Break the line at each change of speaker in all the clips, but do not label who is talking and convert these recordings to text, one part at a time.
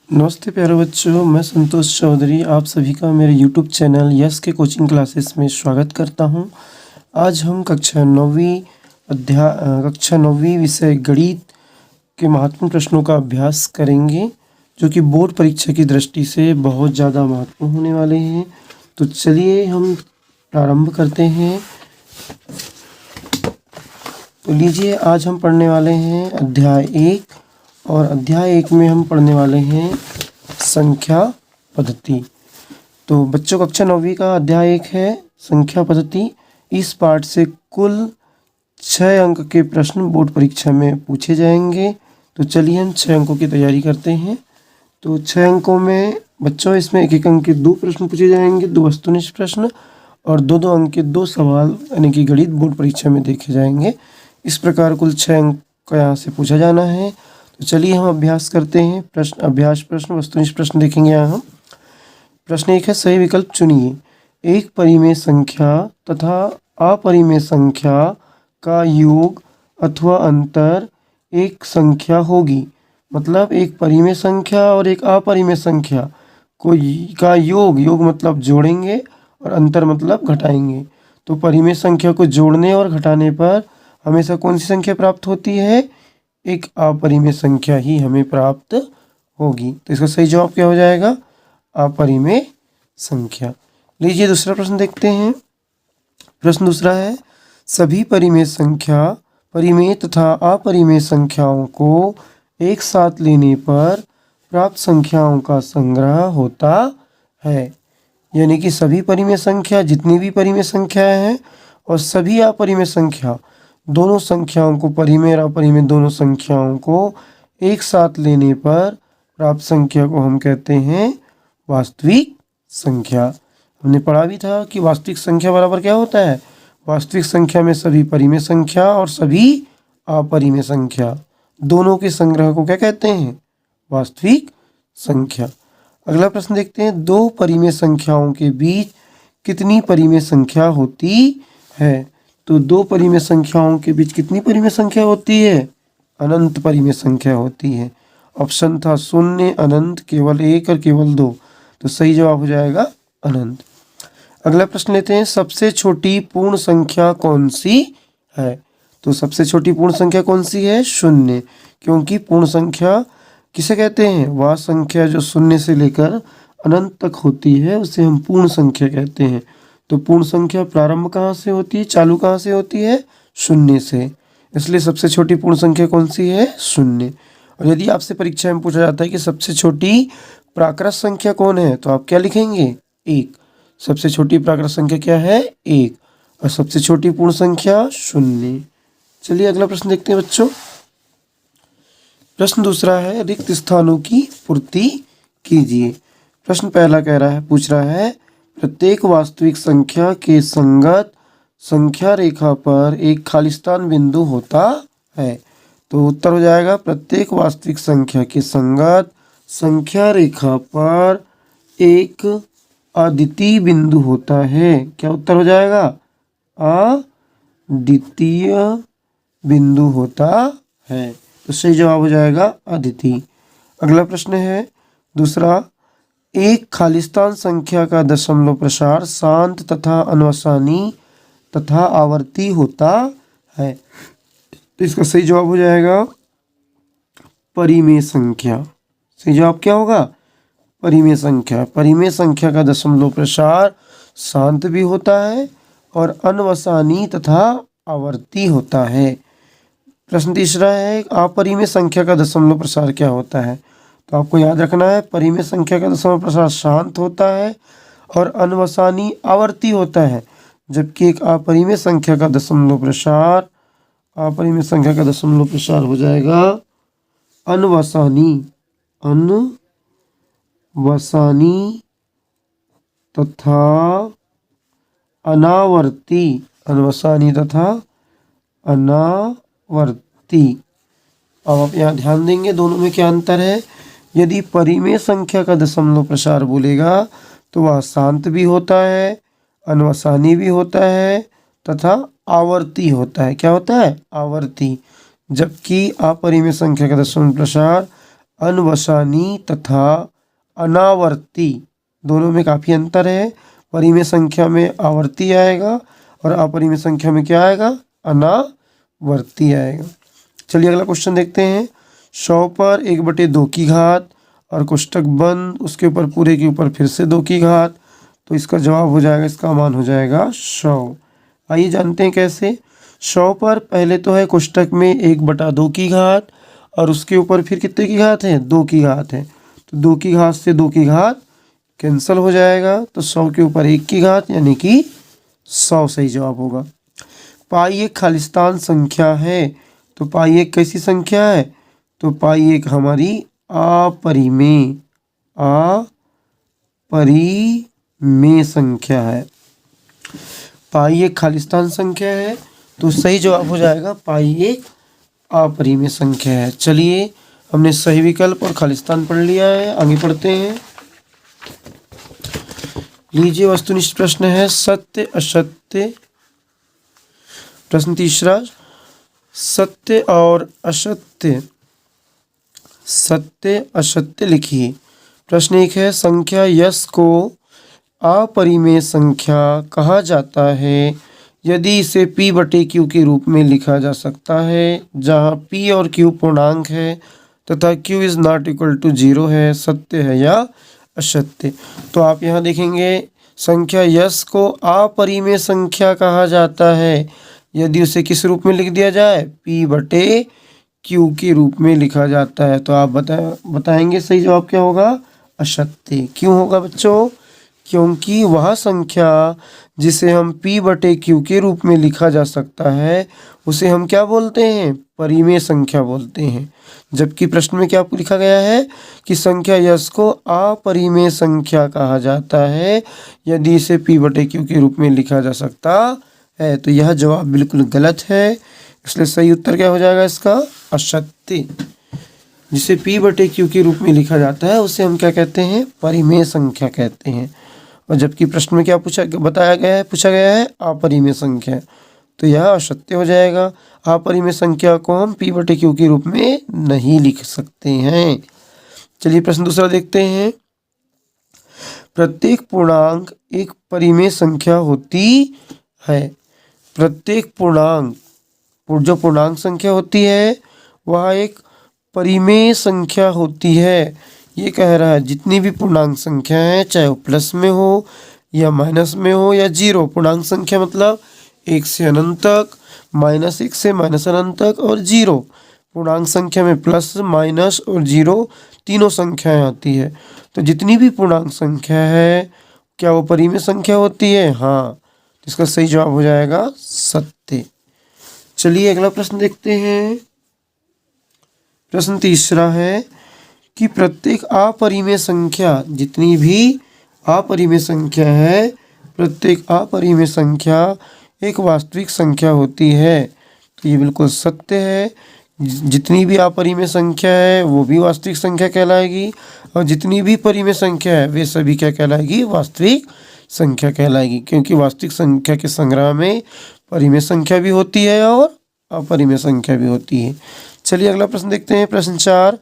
नमस्ते प्यारे बच्चों, मैं संतोष चौधरी आप सभी का मेरे यूट्यूब चैनल यस के कोचिंग क्लासेस में स्वागत करता हूं। आज हम कक्षा नौवीं विषय गणित के महत्वपूर्ण प्रश्नों का अभ्यास करेंगे, जो कि बोर्ड परीक्षा की दृष्टि से बहुत ज़्यादा महत्वपूर्ण होने वाले हैं। तो चलिए हम प्रारंभ करते हैं। तो लीजिए, आज हम पढ़ने वाले हैं अध्याय 1 और अध्याय 1 में हम पढ़ने वाले हैं संख्या पद्धति। तो बच्चों, कक्षा 9वीं का अध्याय 1 है संख्या पद्धति। इस पाठ से कुल 6 अंक के प्रश्न बोर्ड परीक्षा में पूछे जाएंगे। तो चलिए हम 6 अंकों की तैयारी करते हैं। तो 6 अंकों में बच्चों, इसमें 1-1 अंक के 2 प्रश्न पूछे जाएंगे, 2 वस्तुनिष्ठ प्रश्न, और 2-2 अंक के 2 सवाल यानी कि गणित बोर्ड परीक्षा में देखे जाएंगे। इस प्रकार कुल 6 अंक का यहाँ से पूछा जाना है। तो चलिए हम अभ्यास करते हैं। अभ्यास प्रश्न, वस्तुनिष्ठ प्रश्न देखेंगे यहाँ हम। प्रश्न 1 है, सही विकल्प चुनिए। एक परिमेय संख्या तथा अपरिमेय संख्या का योग अथवा अंतर एक संख्या होगी। मतलब एक परिमेय संख्या और एक अपरिमेय संख्या का योग मतलब जोड़ेंगे और अंतर मतलब घटाएंगे। तो परिमेय संख्या को जोड़ने और घटाने पर हमेशा कौन सी संख्या प्राप्त होती है? एक अपरिमेय संख्या ही हमें प्राप्त होगी। तो इसका सही जवाब क्या हो जाएगा? अपरिमेय संख्या। लीजिए दूसरा प्रश्न देखते हैं। प्रश्न दूसरा है, सभी परिमेय तथा अपरिमेय संख्याओं को एक साथ लेने पर प्राप्त संख्याओं का संग्रह होता है। यानी कि सभी परिमेय संख्या, जितनी भी परिमेय संख्याएं हैं, और सभी अपरिमेय संख्या, दोनों संख्याओं को, परिमेय और अपरिमेय दोनों संख्याओं को एक साथ लेने पर प्राप्त संख्या को हम कहते हैं वास्तविक संख्या। हमने पढ़ा भी था कि वास्तविक संख्या बराबर क्या होता है? वास्तविक संख्या में सभी परिमेय संख्या और सभी अपरिमेय संख्या दोनों के संग्रह को क्या कहते हैं? वास्तविक संख्या। अगला प्रश्न देखते हैं, 2 परिमेय संख्याओं के बीच कितनी परिमेय संख्या होती है? तो 2 परिमेय संख्याओं के बीच कितनी परिमेय संख्या होती है? अनंत परिमेय संख्या होती है। ऑप्शन था 0, अनंत, केवल 1 और केवल 2। तो सही जवाब हो जाएगा अनंत। अगला प्रश्न लेते हैं, सबसे छोटी पूर्ण संख्या कौन सी है? तो सबसे छोटी पूर्ण संख्या कौन सी है? 0। क्योंकि पूर्ण संख्या किसे कहते हैं? वह संख्या जो 0 से लेकर अनंत तक होती है उसे हम पूर्ण संख्या कहते हैं। तो पूर्ण संख्या प्रारंभ कहाँ से होती है, चालू कहाँ से होती है? 0 से। इसलिए सबसे छोटी पूर्ण संख्या कौन सी है? 0। और यदि आपसे परीक्षा में पूछा जाता है कि सबसे छोटी प्राकृत संख्या कौन है, तो आप क्या लिखेंगे? 1। सबसे छोटी प्राकृत संख्या क्या है? 1। और सबसे छोटी पूर्ण संख्या 0। चलिए अगला प्रश्न देखते हैं बच्चों। प्रश्न दूसरा है, रिक्त स्थानों की पूर्ति कीजिए। प्रश्न पहला पूछ रहा है, प्रत्येक वास्तविक संख्या के संगत संख्या रेखा पर एक खालिस्तान बिंदु होता है। तो उत्तर हो जाएगा, प्रत्येक वास्तविक संख्या के संगत संख्या रेखा पर एक अद्वितीय बिंदु होता है। क्या उत्तर हो जाएगा? अद्वितीय बिंदु होता है। तो सही जवाब हो जाएगा अद्वितीय। अगला प्रश्न है दूसरा, एक खालिस्तान संख्या का दशमलव प्रसार शांत तथा अनवसानी तथा आवर्ती होता है। तो इसका सही जवाब हो जाएगा परिमेय संख्या। सही जवाब क्या होगा? परिमेय संख्या। परिमेय संख्या का दशमलव प्रसार शांत भी होता है और अनवसानी तथा आवर्ती होता है। प्रश्न तीसरा है, अपरिमेय संख्या का दशमलव प्रसार क्या होता है? तो आपको याद रखना है, परिमेय संख्या का दशमलव प्रसार शांत होता है और अनवसानी आवर्ती होता है, जबकि एक अपरिमेय संख्या का दशमलव प्रसार हो जाएगा अनवसानी तथा अनावर्ती। अब आप यहाँ ध्यान देंगे दोनों में क्या अंतर है। यदि परिमेय संख्या का दशमलव प्रसार बोलेगा तो वह शांत भी होता है, अनवसानी भी होता है तथा आवर्ती होता है। क्या होता है? आवर्ती। जबकि अपरिमेय संख्या का दशमलव प्रसार अनवसानी तथा अनावर्ती, दोनों में काफ़ी अंतर है। परिमेय संख्या में आवर्ती आएगा और अपरिमेय संख्या में क्या आएगा, अनावर्ती आएगा। चलिए अगला क्वेश्चन देखते हैं। 100 पर 1/2 की घात और कोष्टक बंद, उसके ऊपर पूरे के ऊपर फिर से 2 की घात, तो इसका जवाब हो जाएगा, इसका मान हो जाएगा 100। आइए जानते हैं कैसे। 100 पर पहले तो है कोष्टक में 1/2 की घात और उसके ऊपर फिर कितने की घात है, 2 की घात है, तो 2 की घात से 2 की घात कैंसिल हो जाएगा, तो 100 के ऊपर 1 की घात यानी कि 100 सही जवाब होगा। पाई एक खालिस्तान संख्या है, तो पाई एक कैसी संख्या है, तो पाई एक हमारी अपरिमेय संख्या है। पाई एक खालिस्तान संख्या है, तो सही जवाब हो जाएगा पाई एक अपरिमेय संख्या है। चलिए हमने सही विकल्प और खालिस्तान पढ़ लिया है, आगे पढ़ते हैं। लीजिए वस्तुनिष्ठ प्रश्न है सत्य असत्य। प्रश्न तीसरा, सत्य और असत्य, सत्य असत्य लिखिए। प्रश्न 1 है संख्या यश को अपरिमेय संख्या कहा जाता है यदि इसे p/q के रूप में लिखा जा सकता है, जहां p और q पूर्णांक है तथा q is not equal to 0 है, सत्य है या असत्य। तो आप यहाँ देखेंगे संख्या यश को अपरिमेय संख्या कहा जाता है यदि उसे किस रूप में लिख दिया जाए, p/q के रूप में लिखा जाता है। तो आप बताएंगे सही जवाब क्या होगा, असत्य। क्यों होगा बच्चों, क्योंकि वह संख्या जिसे हम p/q के रूप में लिखा जा सकता है उसे हम क्या बोलते हैं, परिमेय संख्या बोलते हैं। जबकि प्रश्न में क्या लिखा गया है कि संख्या यश को अपरिमेय संख्या कहा जाता है यदि इसे p/q के रूप में लिखा जा सकता है। तो यह जवाब बिल्कुल गलत है, इसलिए सही उत्तर क्या हो जाएगा इसका, असत्य। जिसे p/q के रूप में लिखा जाता है उसे हम क्या कहते हैं, परिमेय संख्या कहते हैं। और जबकि प्रश्न में क्या पूछा गया है अपरिमेय संख्या, तो यह असत्य हो जाएगा। अपरिमेय संख्या को हम p/q के रूप में नहीं लिख सकते हैं। चलिए प्रश्न दूसरा देखते हैं। प्रत्येक पूर्णांक एक परिमेय संख्या होती है। प्रत्येक पूर्णांक, जो पूर्णांक संख्या होती है वह एक परिमेय संख्या होती है। ये कह रहा है जितनी भी पूर्णांक संख्या है, चाहे वो प्लस में हो या माइनस में हो या जीरो, पूर्णांक संख्या मतलब 1 से अनंत तक, -1 से अनंत तक और जीरो। पूर्णांक संख्या में प्लस माइनस और जीरो तीनों संख्याएं आती है। तो जितनी भी पूर्णांक संख्या है क्या वो परिमेय संख्या होती है, हाँ, तो इसका सही जवाब हो जाएगा सत्य। चलिए अगला प्रश्न देखते हैं। प्रश्न तीसरा है कि प्रत्येक अपरिमेय संख्या, जितनी भी अपरिमेय संख्या है, प्रत्येक अपरिमेय संख्या एक वास्तविक संख्या होती है। तो ये बिल्कुल सत्य है। जितनी भी अपरिमेय संख्या है वो भी वास्तविक संख्या कहलाएगी और जितनी भी परिमेय संख्या है वे सभी क्या कहलाएगी, वास्तविक संख्या कहलाएगी। क्योंकि वास्तविक संख्या के संग्रह में परिमेय संख्या भी होती है और अपरिमेय संख्या भी होती है। चलिए अगला प्रश्न देखते हैं। प्रश्न 4,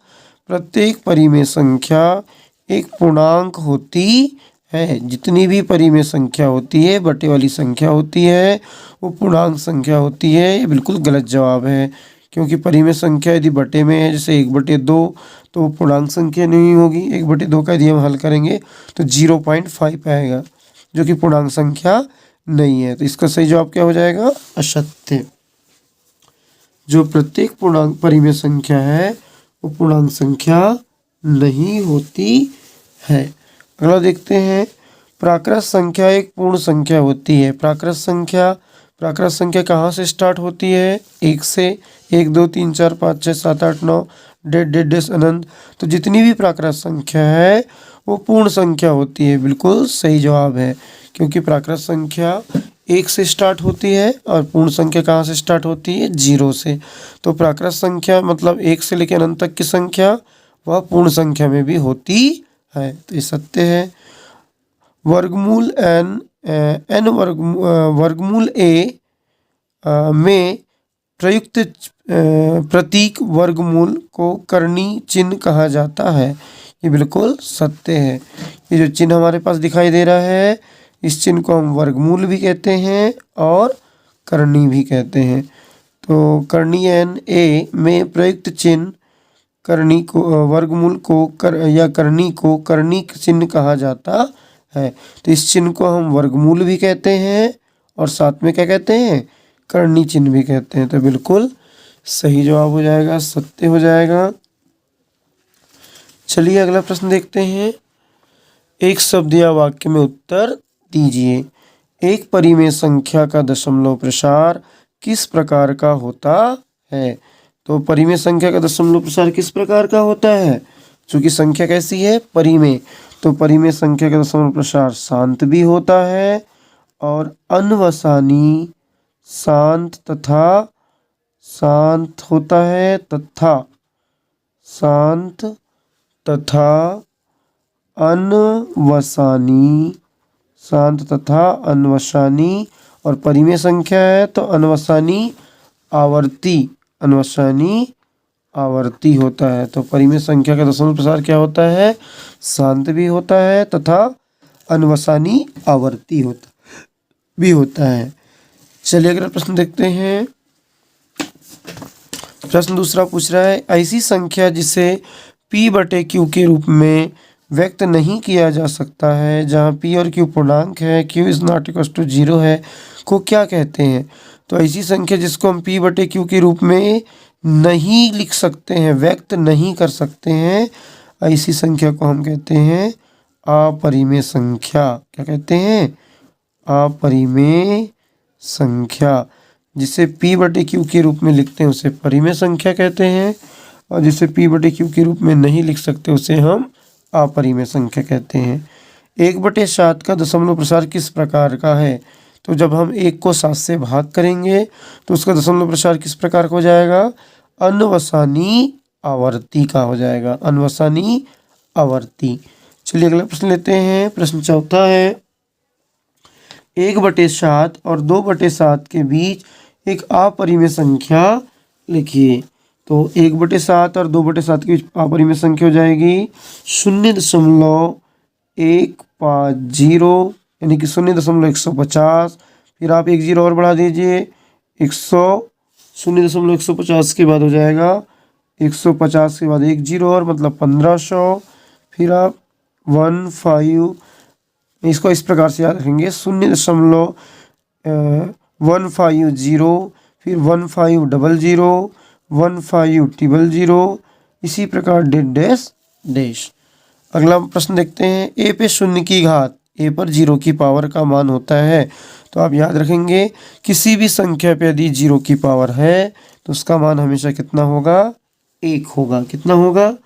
प्रत्येक परिमेय संख्या एक पूर्णांक होती है। जितनी भी परिमेय संख्या होती है, बटे वाली संख्या होती है, वो पूर्णांक संख्या होती है। ये बिल्कुल गलत जवाब है, क्योंकि परिमेय संख्या यदि बटे में है, जैसे 1/2, तो वो पूर्णांक संख्या नहीं होगी। 1/2 का यदि हम हल करेंगे तो 0.5 आएगा, जो कि पूर्णांक संख्या नहीं है। तो इसका सही जवाब क्या हो जाएगा, असत्य। जो प्रत्येक पूर्णांक परिमेय संख्या है वो पूर्णांक संख्या नहीं होती है। अगला देखते हैं। प्राकृत संख्या एक पूर्ण संख्या होती है। प्राकृत संख्या कहाँ से स्टार्ट होती है, 1 से, 1 2 3 4 5 6 7 8 9 डेढ़ अनंत। तो जितनी भी प्राकृत संख्या है वो पूर्ण संख्या होती है। बिल्कुल सही जवाब है, क्योंकि प्राकृत संख्या 1 से स्टार्ट होती है और पूर्ण संख्या कहाँ से स्टार्ट होती है, 0 से। तो प्राकृत संख्या मतलब 1 से लेकर अनंत तक की संख्या वह पूर्ण संख्या में भी होती है। तो ये सत्य है। वर्गमूल वर्गमूल a में प्रयुक्त प्रतीक वर्गमूल को करनी चिन्ह कहा जाता है। ये बिल्कुल सत्य है। ये जो चिन्ह हमारे पास दिखाई दे रहा है, इस चिन्ह को हम वर्गमूल भी कहते हैं और करनी भी कहते हैं। तो कर्णीयन ए में प्रयुक्त चिन्ह करनी को वर्गमूल को या करनी को करनी चिन्ह कहा जाता है। तो इस चिन्ह को हम वर्गमूल भी कहते हैं और साथ में क्या कहते हैं, करनी चिन्ह भी कहते हैं। तो बिल्कुल सही जवाब हो जाएगा, सत्य हो जाएगा। चलिए अगला प्रश्न देखते हैं। एक शब्द या वाक्य में उत्तर दीजिए। एक परिमेय संख्या का दशमलव प्रसार किस प्रकार का होता है? तो परिमेय संख्या का दशमलव प्रसार किस प्रकार का होता है? चूंकि संख्या कैसी है, परिमेय, तो परिमेय संख्या का दशमलव प्रसार शांत भी होता है और अनवसानी शांत होता है शांत तथा अनवसानी, शांत तथा अनवसानी। और परिमेय संख्या है तो अनवसानी आवर्ती होता है। तो परिमेय संख्या का दशमलव प्रसार क्या होता है? शांत भी होता है तथा अनवसानी आवर्ती होता है। चलिए अगला प्रश्न देखते हैं। प्रश्न दूसरा पूछ रहा है, ऐसी संख्या जिसे p/q के रूप में व्यक्त नहीं किया जा सकता है, जहाँ p और q पूर्णांक है, q is not equal to 0 है, को क्या कहते हैं? तो ऐसी संख्या जिसको हम p/q के रूप में नहीं लिख सकते हैं, व्यक्त नहीं कर सकते हैं, ऐसी संख्या को हम कहते हैं अपरिमेय संख्या। क्या कहते हैं? अपरिमेय संख्या। जिसे p/q के रूप में लिखते हैं उसे परिमेय संख्या कहते हैं, और जिसे p/q के रूप में नहीं लिख सकते उसे हम अपरिमेय संख्या कहते हैं। 1/7 का दशमलव प्रसार किस प्रकार का है? तो जब हम 1 को 7 से भाग करेंगे तो उसका दशमलव प्रसार किस प्रकार का हो जाएगा? अनवसानी आवर्ती का हो जाएगा, अनवसानी आवर्ती। चलिए अगला प्रश्न लेते हैं। प्रश्न चौथा है, 1/7 और 2/7 के बीच एक अपरिमेय संख्या लिखिए। तो 1/7 और 2/7 के बीच अपरिमेय संख्या हो जाएगी 0.150, यानी कि 0.150। फिर आप 1 0 और बढ़ा दीजिए, 0.150 के बाद हो जाएगा 150 के बाद 1 0 और, मतलब 1500। फिर आप 15, इसको इस प्रकार से याद रखेंगे, 0.150, फिर 1500, 1500, इसी प्रकार डैश। अगला प्रश्न देखते हैं। ए पे 0 की घात, ए पर 0 की पावर का मान होता है। तो आप याद रखेंगे, किसी भी संख्या पे यदि 0 की पावर है तो उसका मान हमेशा कितना होगा? 1 होगा। कितना होगा?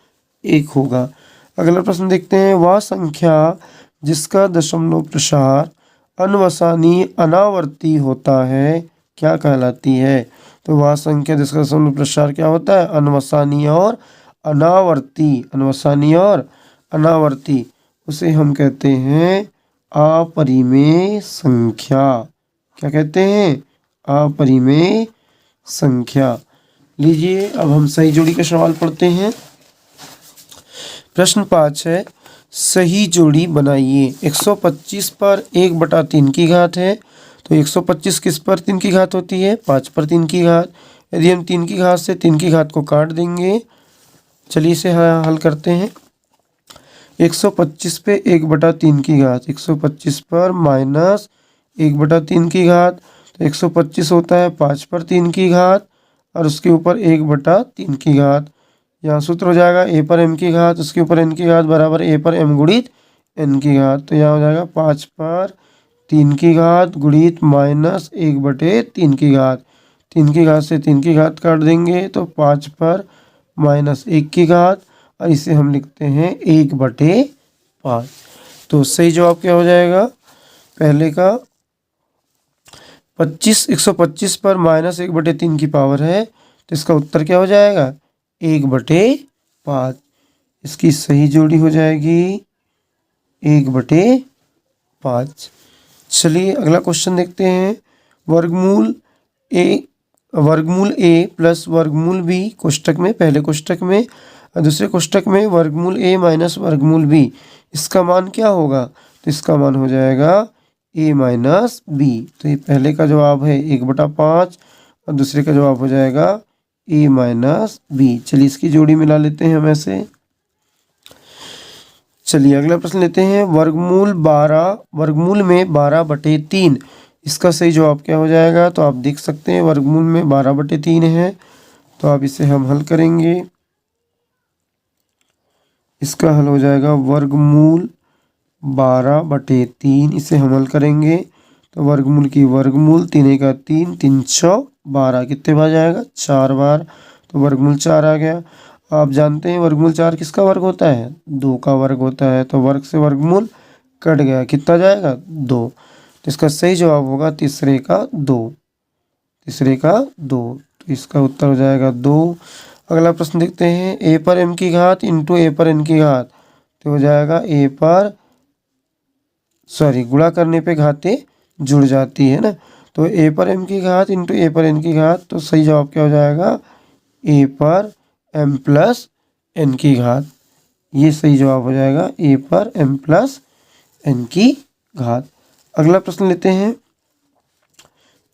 1 होगा। अगला प्रश्न देखते हैं। वह संख्या जिसका दशमलव प्रसार अनवसानी अनावर्ती होता है क्या कहलाती है? तो वह संख्या जिसका दशमलव प्रसार क्या होता है? अनवसानी और अनावर्ती, उसे हम कहते हैं अपरिमेय संख्या। क्या कहते हैं? अपरिमेय संख्या। लीजिए अब हम सही जोड़ी का सवाल पढ़ते हैं। प्रश्न 5 है, सही जोड़ी बनाइए। 125 पर 1/3 की घात है। तो 125 किस पर 3 की घात होती है? 5 पर 3 की घात। यदि हम 3 की घात से 3 की घात को काट देंगे, चलिए इसे हल करते हैं। 125 पे 1/3 की घात, 125 पर माइनस 1/3 की घात, तो 125 होता है 5 पर 3 की घात और उसके ऊपर 1/3 की घात। यहाँ सूत्र हो जाएगा a पर m की घात, उसके ऊपर n की घात बराबर a पर m गुणित n की घात। तो यहाँ हो जाएगा 5 पर 3 की घात गुणित माइनस 1/3 की घात। 3 की घात से 3 की घात काट देंगे तो 5 पर माइनस 1 की घात, और इसे हम लिखते हैं 1/5। तो सही जवाब क्या हो जाएगा? पहले का 125 पर माइनस 1/3 की पावर है, तो इसका उत्तर क्या हो जाएगा? 1/5। इसकी सही जोड़ी हो जाएगी 1/5। चलिए अगला क्वेश्चन देखते हैं। वर्गमूल 1 वर्गमूल ए प्लस वर्गमूल बी कोष्टक में, पहले कोष्टक में, और दूसरे कोष्टक में वर्गमूल ए माइनस वर्गमूल बी। इसका मान क्या होगा? तो इसका मान हो जाएगा ए माइनस बी। तो ये पहले का जवाब है 1/5 और दूसरे का जवाब हो जाएगा ए माइनस बी। चलिए इसकी जोड़ी मिला लेते हैं हम ऐसे। चलिए अगला प्रश्न लेते हैं। वर्गमूल में 12/3, इसका सही जवाब क्या हो जाएगा? तो आप देख सकते हैं वर्गमूल में 12/3 है, तो आप इसे हम हल करेंगे। इसका हल हो जाएगा वर्गमूल 12/3, इसे हम हल करेंगे तो वर्गमूल की वर्गमूल 3 का 3, 3 6 12, कितने बार जाएगा? 4 बार, तो वर्गमूल 4 आ गया। आप जानते हैं वर्गमूल 4 किसका वर्ग होता है? 2 का वर्ग होता है, तो वर्ग से वर्गमूल कट गया, कितना जाएगा? 2। तो इसका सही जवाब होगा तीसरे का 2, तीसरे का 2, तो इसका उत्तर हो जाएगा 2। अगला प्रश्न देखते हैं। ए पर एम की घात इंटू ए पर एन की घात, तो हो जाएगा गुणा करने पे घातें जुड़ जाती है ना, तो ए पर एम की घात इंटू ए पर एन की घात, तो सही जवाब क्या हो जाएगा? ए पर एम प्लस एन की घात, ये सही जवाब हो जाएगा ए पर एम प्लस एन की घात। अगला प्रश्न लेते हैं।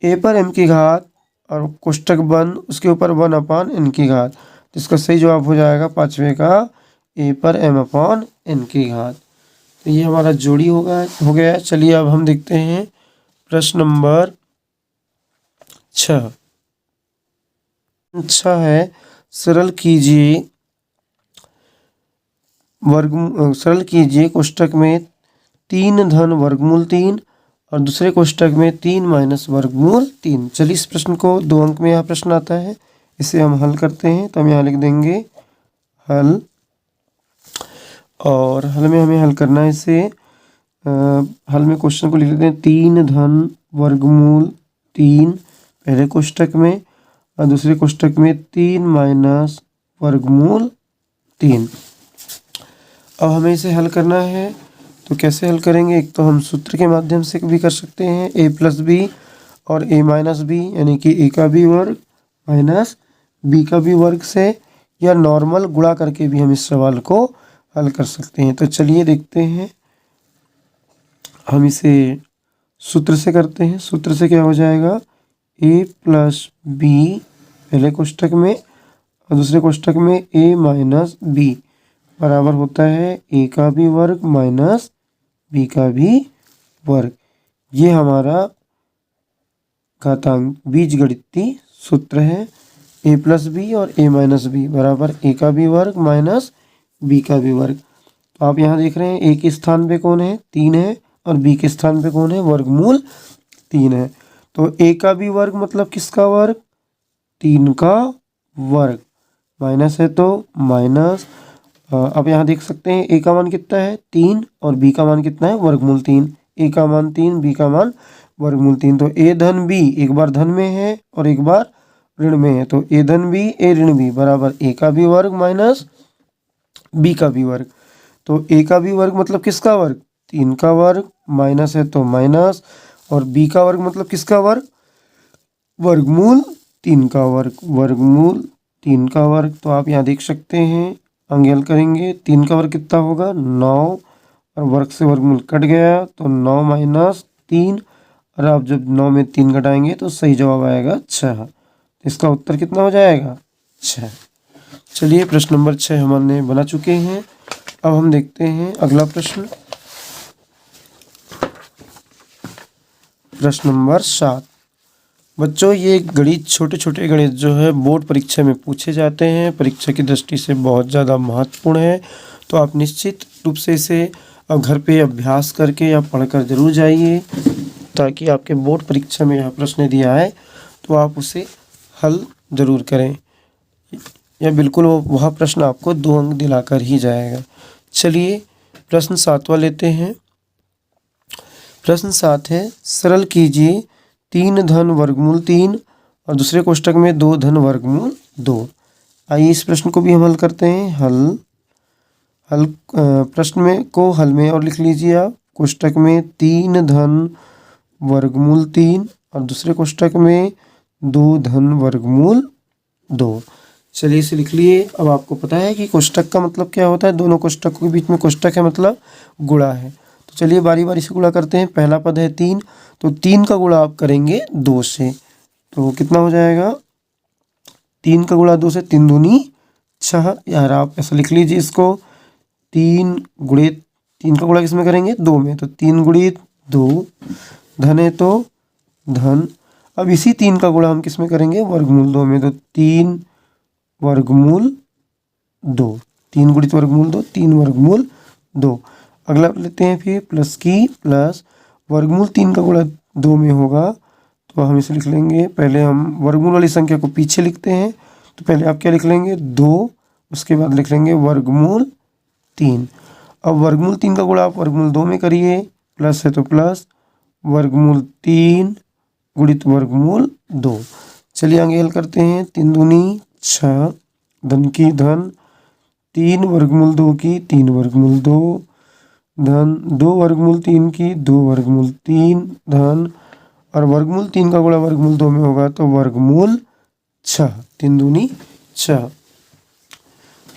ए पर एम की घात और कोष्टक बंद, उसके ऊपर 1/n की घात, तो इसका सही जवाब हो जाएगा पांचवे का ए पर m/n की घात। तो ये हमारा जोड़ी हो गया। चलिए अब हम देखते हैं प्रश्न नंबर 6। 6 है, सरल कीजिए कोष्टक में 3 धन वर्गमूल 3 और दूसरे कोष्टक में 3 माइनस वर्गमूल 3। चलिए इस प्रश्न को 2 अंक में यह प्रश्न आता है, इसे हम हल करते हैं। तो हम यहाँ लिख देंगे हल, और हल में हमें हल करना है इसे। हल में क्वेश्चन को लिख लेते हैं 3 धन वर्गमूल 3 पहले कोष्टक में और दूसरे कोष्टक में 3 माइनस वर्गमूल 3। अब हमें इसे हल करना है, तो कैसे हल करेंगे? एक तो हम सूत्र के माध्यम से भी कर सकते हैं, a प्लस बी और a माइनस बी, यानी कि a का भी वर्ग माइनस b का भी वर्ग से, या नॉर्मल गुणा करके भी हम इस सवाल को हल कर सकते हैं। तो चलिए देखते हैं, हम इसे सूत्र से करते हैं। सूत्र से क्या हो जाएगा? a प्लस बी पहले कोष्टक में और दूसरे कोष्टक में a माइनस बी बराबर होता है a का भी वर्ग माइनस b का भी वर्ग। ये हमारा घातांक बीजगणितीय सूत्र है। a प्लस बी और a माइनस बी बराबर a का भी वर्ग माइनस b का भी वर्ग। तो आप यहाँ देख रहे हैं a के स्थान पे कौन है? 3 है, और b के स्थान पे कौन है? वर्गमूल 3 है। तो a का भी वर्ग मतलब किसका वर्ग? 3 का वर्ग, माइनस है तो माइनस। अब यहाँ देख सकते हैं a का मान कितना है? 3, और b का मान कितना है? वर्गमूल 3। a का मान 3, b का मान वर्गमूल 3। तो a धन b एक बार धन में है और एक बार ऋण में है, तो a धन b a ऋण b बराबर a का भी वर्ग माइनस b का भी वर्ग। तो a का भी वर्ग मतलब किसका वर्ग? 3 का वर्ग, माइनस है तो माइनस, और b का वर्ग मतलब किसका वर्ग? वर्गमूल 3 का वर्ग, वर्गमूल 3 का वर्ग। तो आप यहाँ देख सकते हैं, आगे हल करेंगे। 3 का वर्ग कितना होगा? 9, और वर्ग से वर्गमूल कट गया तो 9 माइनस 3, और आप जब 9 में 3 घटाएंगे तो सही जवाब आएगा 6। इसका उत्तर कितना हो जाएगा? 6। चलिए प्रश्न नंबर 6 हमने बना चुके हैं। अब हम देखते हैं अगला प्रश्न, प्रश्न नंबर 7। बच्चों ये गणित, छोटे छोटे गणित जो है बोर्ड परीक्षा में पूछे जाते हैं, परीक्षा की दृष्टि से बहुत ज़्यादा महत्वपूर्ण है। तो आप निश्चित रूप से इसे अब घर पे अभ्यास करके या पढ़कर जरूर जाइए, ताकि आपके बोर्ड परीक्षा में यह प्रश्न दिया है तो आप उसे हल जरूर करें, या बिल्कुल वह प्रश्न आपको 2 अंक दिलाकर ही जाएगा। चलिए प्रश्न 7वां लेते हैं। प्रश्न 7 है, सरल कीजिए 3 धन वर्गमूल 3 और दूसरे कोष्टक में 2 धन वर्गमूल 2। आइए इस प्रश्न को भी हम हल करते हैं। प्रश्न में को हल में और लिख लीजिए आप। कोष्टक में 3 धन वर्गमूल 3 और दूसरे कोष्टक में 2 धन वर्गमूल 2। चलिए इसे लिख लिए। अब आपको पता है कि कोष्टक का मतलब क्या होता है, दोनों कोष्टकों के बीच में कोष्टक है मतलब गुणा है। तो चलिए बारी बारी से गुणा करते हैं। पहला पद है 3, तो 3 का गुणा आप करेंगे 2 से, तो कितना हो जाएगा, 3 का गुणा 2 से, 3 दूनी 6। यार आप ऐसा लिख लीजिए इसको, 3 गुणित 3 का गुणा किस में करेंगे, 2 में, तो 3 गुणित 2, धन है तो धन। अब इसी 3 का गुणा हम किस में करेंगे, वर्गमूल 2 में, तो 3 वर्गमूल 2, 3 गुणित वर्गमूल 2, 3 वर्गमूल 2। अगला लेते हैं फिर प्लस की प्लस, वर्गमूल 3 का गुणा 2 में होगा, तो हम इसे लिख लेंगे, पहले हम वर्गमूल वाली संख्या को पीछे लिखते हैं, तो पहले आप क्या लिख लेंगे, 2, उसके बाद लिख लेंगे वर्गमूल 3। अब वर्गमूल 3 का गुणा आप वर्गमूल 2 में करिए, प्लस है तो प्लस, वर्गमूल 3 गुणित वर्गमूल 2। चलिए आगे हल करते हैं, 3 दूनी 6, धन की धन, 3 वर्गमूल 2 की 3 वर्गमूल 2, धन 2 वर्गमूल 3 की 2 वर्गमूल 3, धन, और वर्गमूल 3 का गुणा वर्गमूल 2 में होगा तो वर्गमूल 6, 3 दूनी 6।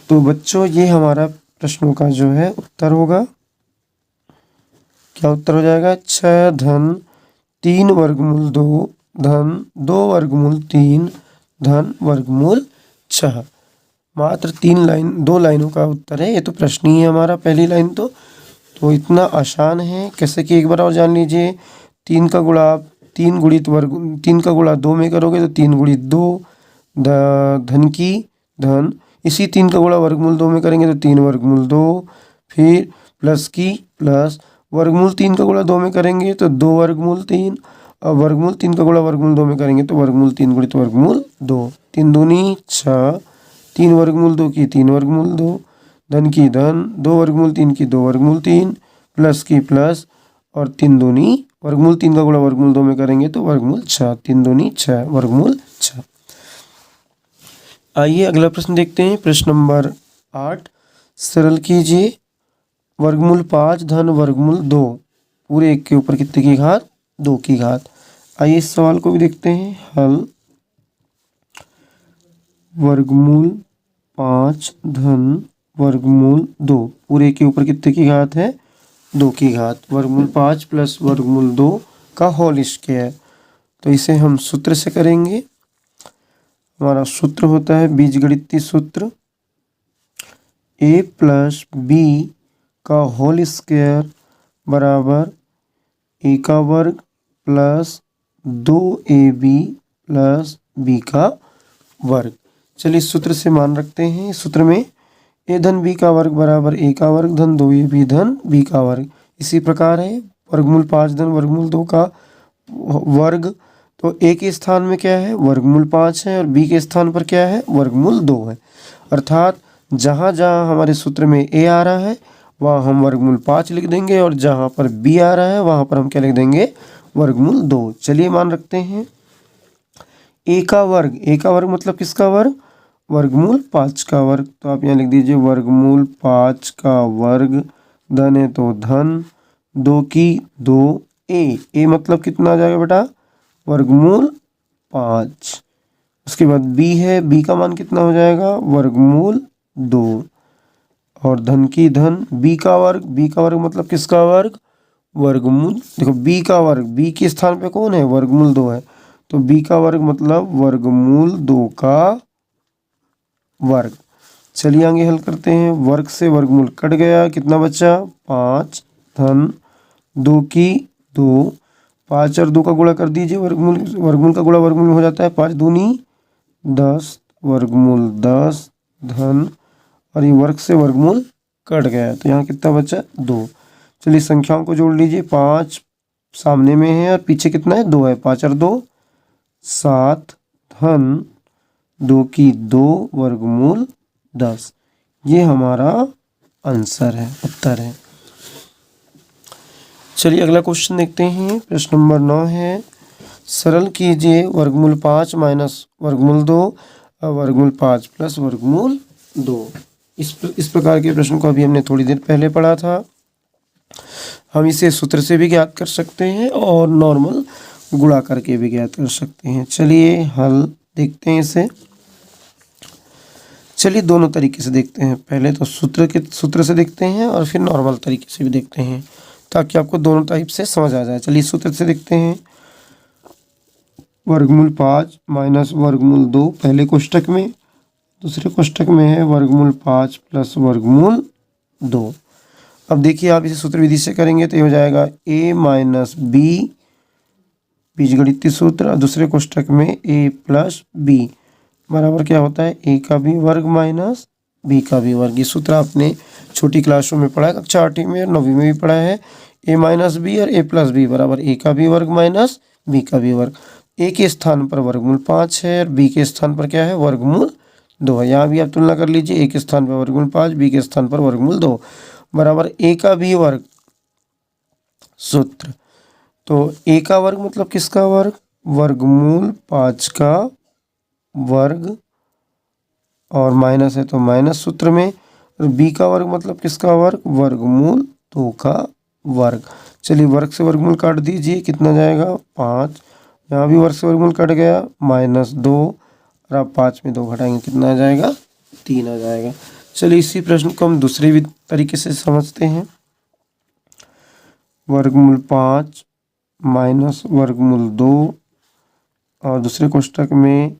तो बच्चों ये हमारा प्रश्नों का जो है उत्तर होगा। क्या उत्तर हो जाएगा, 6 धन 3 वर्गमूल 2, धन 2 वर्गमूल 3, धन वर्गमूल 6। मात्र 2 लाइनों का उत्तर है। ये तो प्रश्न ही है हमारा, पहली लाइन तो इतना आसान है। कैसे कि एक बार और जान लीजिए, 3 का गुणा आप 3 का गुणा 2 में करोगे तो 3 गुणित 2, धन की धन, इसी 3 का गुणा वर्गमूल 2 में करेंगे तो 3 वर्गमूल 2, फिर प्लस की प्लस, वर्गमूल 3 का गुणा 2 में करेंगे तो 2 वर्गमूल 3, और वर्गमूल 3 का गुणा वर्गमूल 2 में करेंगे तो वर्गमूल 3 गुणित वर्गमूल 2, 3 दूनी 6, 3 वर्गमूल 2 की 3 वर्गमूल 2, धन की धन, 2 वर्गमूल 3 की 2 वर्गमूल 3, प्लस की प्लस, और 3 दूनी, वर्गमूल 3 का गुणा वर्गमूल 2 में करेंगे तो वर्गमूल 6, 3 दूनी 6, वर्गमूल 6। आइए अगला प्रश्न देखते हैं, प्रश्न नंबर 8। सरल कीजिए, वर्गमूल 5 धन वर्गमूल 2 पूरे 1 के ऊपर कितने की घात, 2 की घात। आइए इस सवाल को भी देखते हैं, हल, वर्गमूल 5 धन वर्गमूल 2 पूरे 1 के ऊपर कितने की घात है, 2 की घात, वर्गमूल 5 प्लस वर्गमूल 2 का होल स्क्वायर। तो इसे हम सूत्र से करेंगे। हमारा सूत्र होता है बीजगणितीय सूत्र, a प्लस बी का होल स्क्वायर बराबर a का वर्ग प्लस 2ab प्लस b का वर्ग। चलिए इस सूत्र से मान रखते हैं। इस सूत्र में a धन b का वर्ग बराबर a का वर्ग धन 2ab धन b का वर्ग। इसी प्रकार है वर्गमूल 5 धन वर्गमूल 2 का वर्ग, तो a के स्थान में क्या है, वर्गमूल 5 है, और b के स्थान पर क्या है, वर्गमूल 2 है। अर्थात जहाँ जहाँ हमारे सूत्र में a आ रहा है वहाँ हम वर्गमूल 5 लिख देंगे, और जहाँ पर b आ रहा है वहाँ पर हम क्या लिख देंगे, वर्गमूल 2। चलिए मान रखते हैं a का वर्ग मतलब किसका वर्ग, वर्गमूल 5 का वर्ग। तो आप यहाँ लिख दीजिए वर्गमूल 5 का वर्ग, धन है तो धन, 2 की 2, a मतलब कितना आ जाएगा बेटा, वर्गमूल 5। उसके बाद b है, b का मान कितना हो जाएगा, वर्गमूल 2, और धन की धन, b का वर्ग मतलब किसका वर्ग, वर्गमूल, देखो b का वर्ग, b के स्थान पे कौन है, वर्गमूल 2 है, तो b का वर्ग मतलब वर्गमूल 2 का वर्ग। चलिए आगे हल करते हैं, वर्ग से वर्गमूल कट गया, कितना बचा, 5, धन 2 की 2, 5 और 2 का गुणा कर दीजिए, वर्गमूल का गुणा वर्गमूल में हो जाता है, 5 दूनी 10, वर्गमूल 10, धन, और ये वर्ग से वर्गमूल कट गया तो यहाँ कितना बचा, 2। चलिए संख्याओं को जोड़ लीजिए, 5 सामने में है और पीछे कितना है, 2 है, 5 और 2 7, धन 2 की 2, वर्गमूल 10। ये हमारा आंसर है, उत्तर है। चलिए अगला क्वेश्चन देखते हैं, प्रश्न नंबर 9 है, सरल कीजिए वर्गमूल 5 माइनस वर्गमूल 2 और वर्गमूल 5 प्लस वर्गमूल 2। इस प्रकार के प्रश्न को अभी हमने थोड़ी देर पहले पढ़ा था। हम इसे सूत्र से भी ज्ञात कर सकते हैं और नॉर्मल गुणा करके भी ज्ञात कर सकते हैं। चलिए हल देखते हैं इसे। चलिए दोनों तरीके से देखते हैं, पहले तो सूत्र से देखते हैं और फिर नॉर्मल तरीके से भी देखते हैं, ताकि आपको दोनों टाइप से समझ आ जाए। चलिए सूत्र से देखते हैं। वर्गमूल 5 माइनस वर्गमूल 2 पहले कोष्ठक में, दूसरे कोष्ठक में है वर्गमूल 5 प्लस वर्गमूल 2। अब देखिए आप इसे सूत्र विधि से करेंगे तो ये हो जाएगा a माइनस बी, बीजगणितीय सूत्र, और दूसरे कोष्ठक में a प्लस बी बराबर क्या होता है a का भी वर्ग माइनस b का भी वर्ग। ये सूत्र आपने छोटी क्लासों में पढ़ा है, कक्षा 8वीं में और 9वीं में भी पढ़ा है। a माइनस बी और a प्लस बी बराबर a का भी वर्ग माइनस b का भी वर्ग। a के स्थान पर वर्गमूल 5 है और b के स्थान पर क्या है वर्गमूल 2 है। यहाँ भी आप तुलना कर लीजिए, a के स्थान पर वर्गमूल 5, b के स्थान पर वर्गमूल 2 बराबर a का भी वर्ग। सूत्र तो a का वर्ग मतलब किसका वर्ग, वर्गमूल 5 का वर्ग, और माइनस है तो माइनस सूत्र में, और b का वर्ग मतलब किसका वर्ग, वर्गमूल 2 का वर्ग। चलिए वर्ग से वर्गमूल काट दीजिए, कितना जाएगा 5, यहाँ भी वर्ग से वर्गमूल कट गया -2, और आप 5 में 2 घटाएंगे कितना आ जाएगा 3 आ जाएगा। चलिए इसी प्रश्न को हम दूसरे भी तरीके से समझते हैं। वर्गमूल 5 माइनस वर्गमूल 2 और दूसरे कोष्ठक में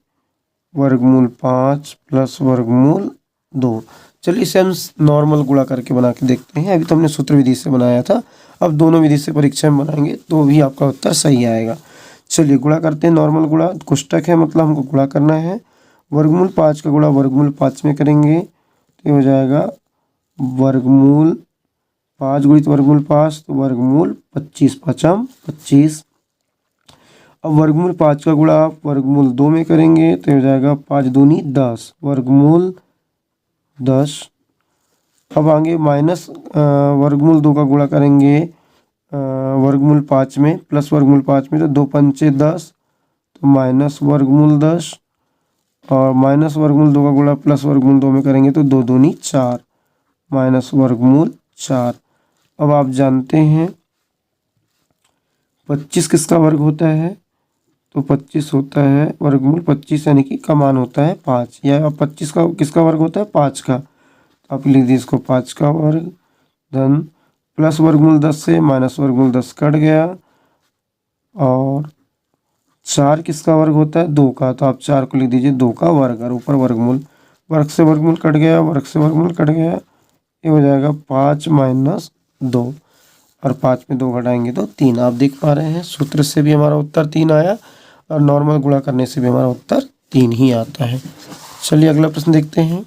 वर्गमूल 5 प्लस वर्गमूल 2। चलिए इसे हम नॉर्मल गुणा करके बना के देखते हैं। अभी तो हमने सूत्र विधि से बनाया था, अब दोनों विधि से परीक्षा में बनाएंगे तो भी आपका उत्तर सही आएगा। चलिए गुणा करते हैं। नॉर्मल गुणा, कोष्ठक है मतलब हमको गुणा करना है। वर्गमूल 5 का गुणा वर्गमूल 5 में करेंगे तो ये हो जाएगा वर्गमूल 5 गुणित वर्गमूल 5 तो वर्गमूल 25 पचम 25। अब वर्गमूल 5 का गुणा आप वर्गमूल 2 में करेंगे तो हो जाएगा 5 दूनी 10 वर्गमूल 10। अब आगे माइनस वर्गमूल 2 का गुणा करेंगे वर्गमूल 5 में प्लस वर्गमूल 5 में तो 2 पंचे 10 तो माइनस वर्गमूल 10, और माइनस वर्गमूल 2 का गुणा प्लस वर्गमूल 2 में करेंगे तो 2 दूनी 4 माइनस वर्गमूल 4। अब आप जानते हैं 25 किसका वर्ग होता है, तो 25 होता है वर्गमूल 25 यानी कि का मान होता है 5, या 25 का किसका वर्ग होता है 5 का, तो आप लिख दीजिए इसको 5 का वर्ग धन प्लस वर्गमूल 10 से माइनस वर्गमूल 10 कट गया, और 4 किसका वर्ग होता है 2 का, तो आप 4 को लिख दीजिए 2 का वर्ग, और ऊपर वर्गमूल, वर्ग से वर्गमूल कट गया, वर्ग से वर्गमूल कट गया, ये हो जाएगा 5 माइनस 2, और 5 में 2 घटाएंगे तो 3। आप देख पा रहे हैं सूत्र से भी हमारा उत्तर 3 आया और नॉर्मल गुणा करने से भी हमारा उत्तर 3 ही आता है। चलिए अगला प्रश्न देखते हैं।